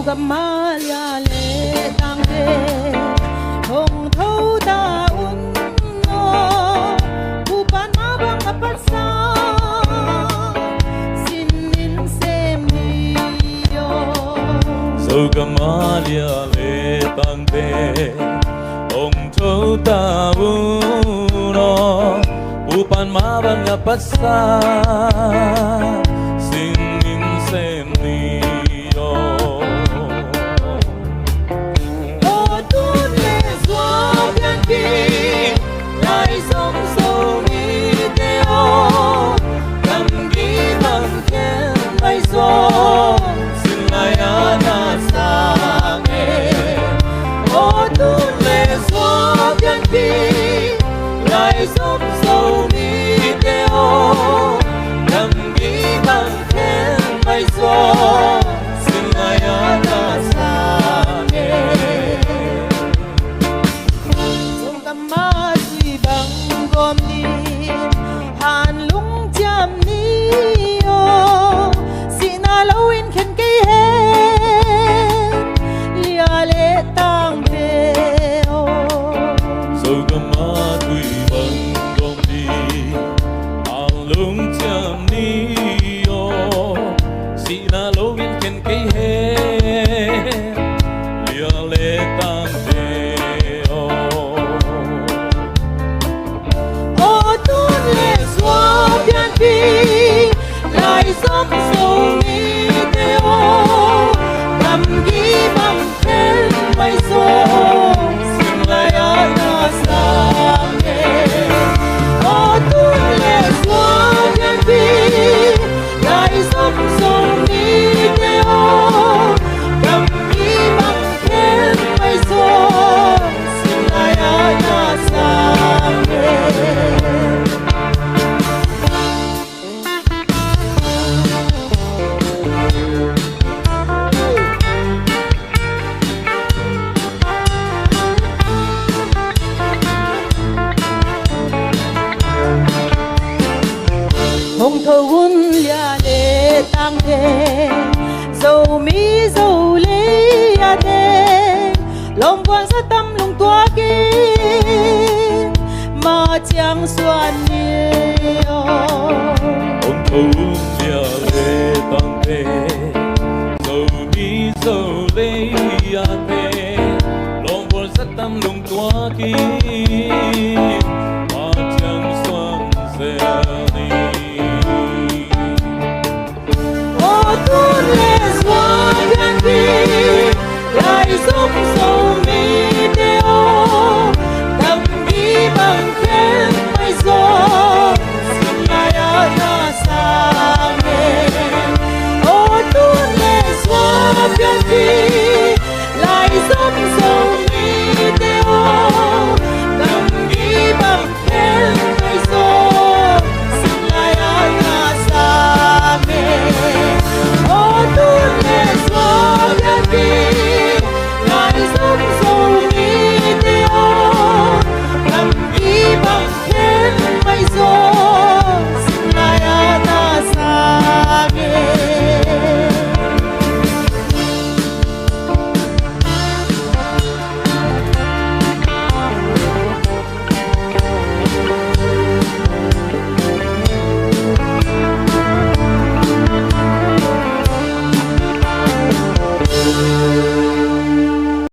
Zogam ya le tangte hong thâu ta un no bupan mabang kapatsa sinin semniyo Zogam ya le tangte hong thâu ta un no bupan mabang kapatsa sinin semniyo lại sống Zomi theo cầm ghi bằng khen bay gió xin lại ana sang ô tu lệ gió biên đi lại sống Zomi theo cầm ghi bằng khen bay gió xin lại ana sang gom ni han lung cham ni o sina lawin khen cây hen lia lệ tang ve o Zogam tui bang gom ni han lung cham ni o sina lawin khen cây hen lia lệ tang ve lại sống Zomi theo cầm ghi bằng khen bay gió xin lại ana sang ô tu lệ gió biên đi lại sống Zomi theo cầm ghi bằng khen bay gió xin lại ana sang hong thâu un lia lệ tangte Zomi zo le ya de lòng quan sát tâm lung tua kia mà chẳng xoan nhiều hong thâu un lia lệ tangte Zomi zo le ya de lòng quan sát tâm lung tua kia mà chẳng xoan ni tu lệ gió biên đi lại sống Zomi theo cầm ghi bằng khen bay gió xin lại ana sang ô tu lệ gió biên đi